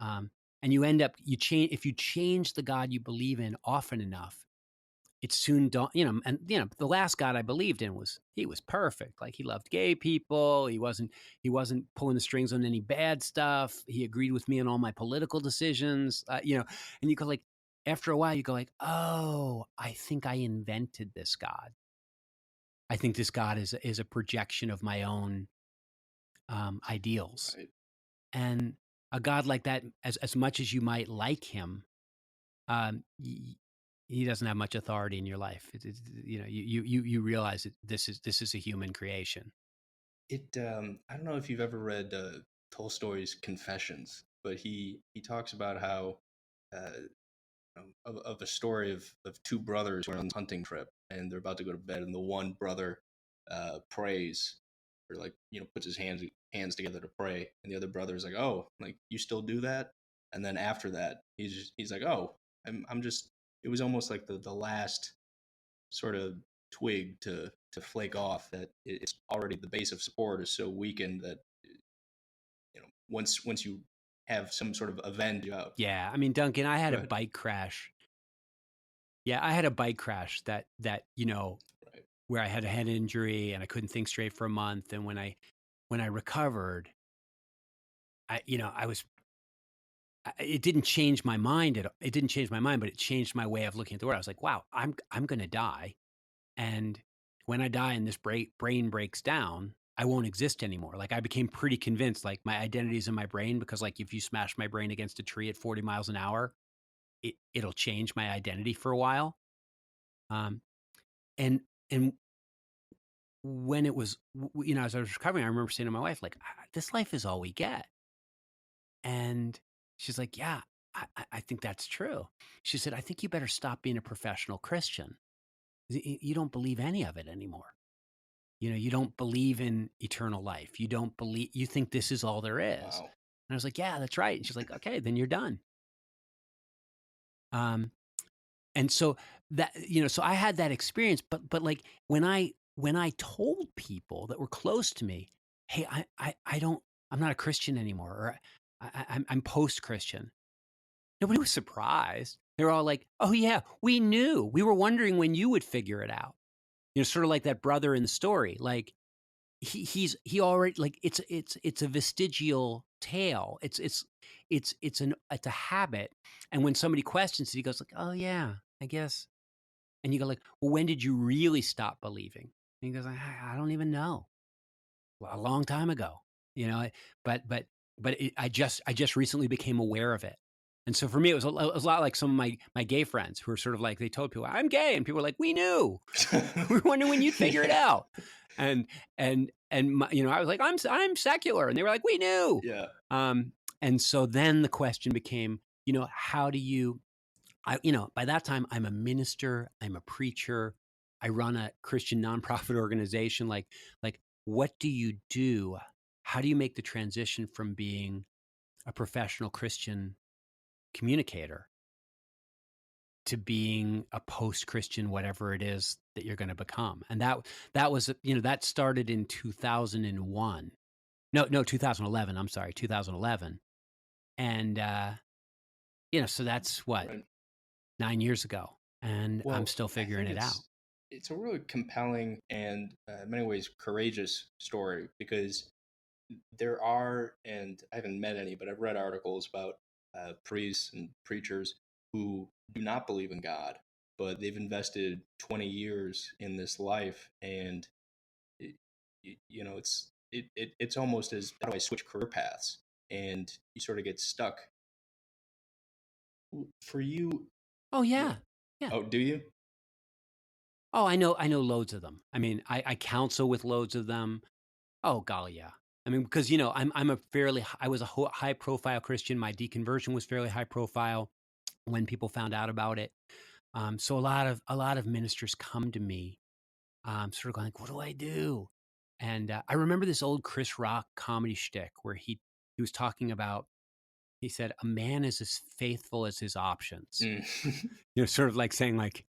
And you end up if you change the God you believe in often enough, it soon don't, and the last God I believed in he was perfect. Like, he loved gay people. He wasn't pulling the strings on any bad stuff. He agreed with me on all my political decisions. And you go like, after a while, you go like, oh, I think I invented this God. I think this God is a projection of my own ideals. Right. And a God like that, as much as you might like him, he doesn't have much authority in your life. You realize that this is a human creation. I don't know if you've ever read Tolstoy's Confessions, but he talks about how of a story of two brothers who are on a hunting trip and they're about to go to bed, and the one brother prays, or like, puts his hands together to pray, and the other brother is like, oh, like, you still do that? And then after that, he's like, oh, I'm just, it was almost like the last sort of twig to flake off, that it's already, the base of support is so weakened that once you have some sort of event out. Yeah, I mean, Duncan, I had Go a ahead. bike crash. Yeah, I had a bike crash that Right. where I had a head injury and I couldn't think straight for a month. And when I recovered, I was. It didn't change my mind. It didn't change my mind, but it changed my way of looking at the world. I was like, wow, I'm going to die, and when I die and this brain breaks down, I won't exist anymore. Like, I became pretty convinced, like, my identity is in my brain, because, like, if you smash my brain against a tree at 40 miles an hour, it'll change my identity for a while. Um, and and when it was, as I was recovering, I remember saying to my wife, like, this life is all we get. And she's like, yeah, I think that's true. She said, I think you better stop being a professional Christian. You don't believe any of it anymore. You don't believe in eternal life. You think this is all there is. Wow. And I was like, yeah, that's right. And she's like, okay, then you're done. And so so I had that experience, but like, when I told people that were close to me, hey, I'm not a Christian anymore, or I'm post-Christian. Nobody was surprised. They were all like, oh yeah, we knew. We were wondering when you would figure it out. Sort of like that brother in the story. Like, he already, like, it's a vestigial tale. It's a habit. And when somebody questions it, he goes like, oh yeah, I guess. And you go like, well, when did you really stop believing? And he goes, I don't even know. Well, a long time ago, but I just recently became aware of it. And so for me, it was a lot like some of my gay friends who were sort of like, they told people, I'm gay. And people were like, we knew. We were wondering when you'd figure it Yeah. out. And I was like, I'm secular. And they were like, we knew. Yeah. And so then the question became, how do you, by that time, I'm a minister, I'm a preacher, I run a Christian nonprofit organization. Like, what do you do? How do you make the transition from being a professional Christian communicator to being a post-Christian, whatever it is that you're going to become? And that was, that started in 2001. No, 2011. I'm sorry, 2011. And, so that's what, Right. 9 years ago. And I'm Well, still I figuring think it out. it's a really compelling and in many ways courageous story, because there are, and I haven't met any, but I've read articles about priests and preachers who do not believe in God, but they've invested 20 years in this life, and it, it's almost as, how do I switch career paths, and you sort of get stuck. For you, Oh yeah. yeah. Yeah. Oh, do you? Oh, I know loads of them. I mean, I counsel with loads of them. Oh, golly, yeah. I mean, because I was a high profile Christian. My deconversion was fairly high profile when people found out about it. So a lot of ministers come to me, sort of going like, what do I do? And I remember this old Chris Rock comedy shtick where he was talking about. He said, a man is as faithful as his options. Mm. Sort of like saying, like,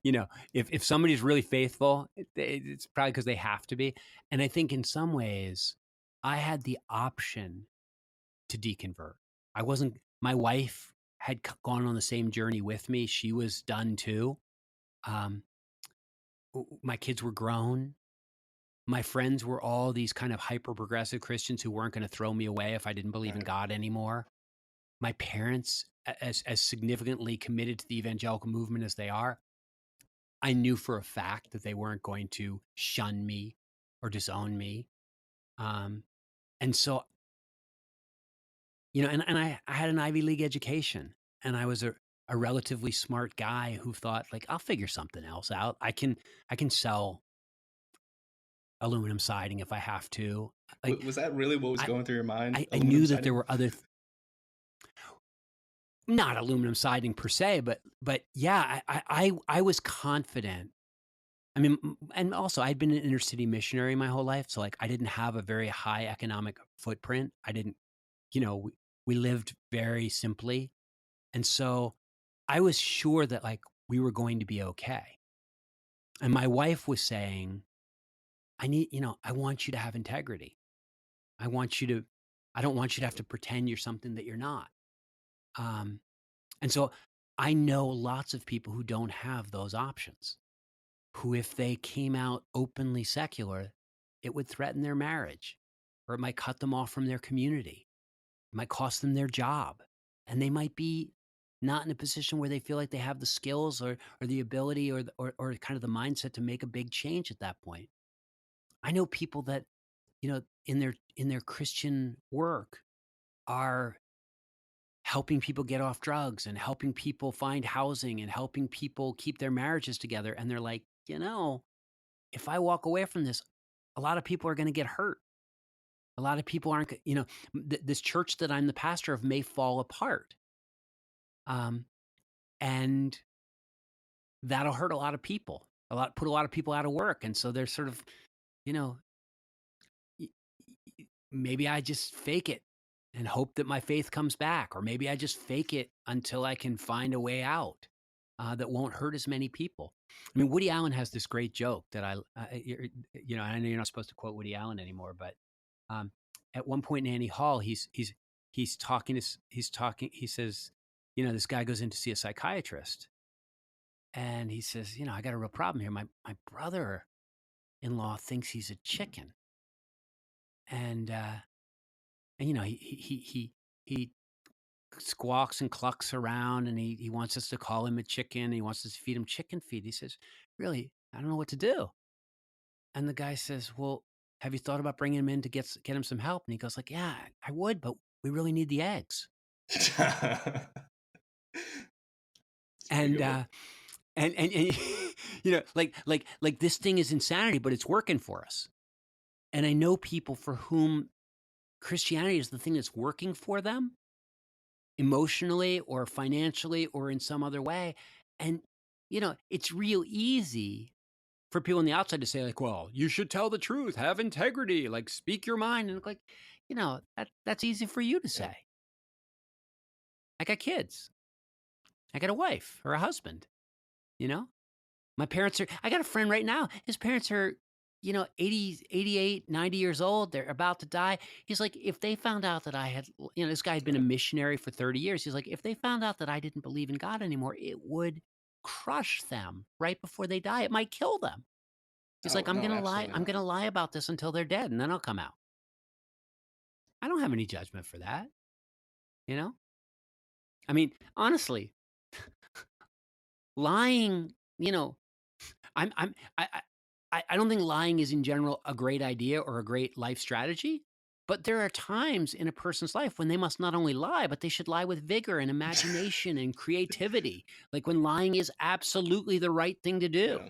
if somebody's really faithful, it's probably because they have to be. And I think in some ways, I had the option to deconvert. I wasn't my wife had gone on the same journey with me. She was done too. Um, my kids were grown. My friends were all these kind of hyper progressive Christians who weren't going to throw me away if I didn't believe in Right. God anymore. My parents, as significantly committed to the evangelical movement as they are, I knew for a fact that they weren't going to shun me or disown me. Um, and so, and I had an Ivy League education, and I was a relatively smart guy who thought, like, I'll figure something else out. I can sell aluminum siding if I have to. Like, Was that really what was I going through your mind? I Aluminum knew that there siding? were other not aluminum siding per se, but yeah, I was confident. I mean, and also I'd been an inner city missionary my whole life, so like I didn't have a very high economic footprint. I didn't, we lived very simply, and so I was sure that like we were going to be okay. And my wife was saying, I want you to have integrity. I want you to, I don't want you to have to pretend you're something that you're not. Um, and so I know lots of people who don't have those options, who, if they came out openly secular, it would threaten their marriage, or it might cut them off from their community. It might cost them their job. And they might be not in a position where they feel like they have the skills or the ability or kind of the mindset to make a big change at that point. I know people that, in their Christian work are helping people get off drugs and helping people find housing and helping people keep their marriages together. And they're like, if I walk away from this, a lot of people are going to get hurt. A lot of people aren't, this church that I'm the pastor of may fall apart. Um, and that'll hurt a lot of people, put a lot of people out of work. And so they're sort of, you know, y- maybe I just fake it and hope that my faith comes back, or maybe I just fake it until I can find a way out that won't hurt as many people. I mean, Woody Allen has this great joke that I know you're not supposed to quote Woody Allen anymore, but um, at one point in Annie Hall, he's talking to he's talking. He says, this guy goes in to see a psychiatrist, and he says, I got a real problem here. My brother-in-law thinks he's a chicken, and he squawks and clucks around, and he wants us to call him a chicken. He wants us to feed him chicken feed. He says, really, I don't know what to do. And the guy says, well, have you thought about bringing him in to get him some help? And he goes like, yeah, I would, but we really need the eggs. That's a pretty And good one. and like this thing is insanity, but it's working for us. And I know people for whom Christianity is the thing that's working for them emotionally or financially or in some other way. And it's real easy for people on the outside to say like, well, you should tell the truth, have integrity, like speak your mind. And like, that's easy for you to Yeah. say. I got kids. I got a wife or a husband, my parents I got a friend right now. His parents are, 80, 88, 90 years old. They're about to die. He's like, if they found out that I had, this guy had been a missionary for 30 years. He's like, if they found out that I didn't believe in God anymore, it would crush them right before they die. It might kill them. He's Oh like, I'm no, going to lie. absolutely I'm not. going to lie about this until they're dead, and then I'll come out. I don't have any judgment for that. You know, I mean, honestly, lying, I'm I don't think lying is in general a great idea or a great life strategy, but there are times in a person's life when they must not only lie, but they should lie with vigor and imagination and creativity. Like when lying is absolutely the right thing to do. Yeah.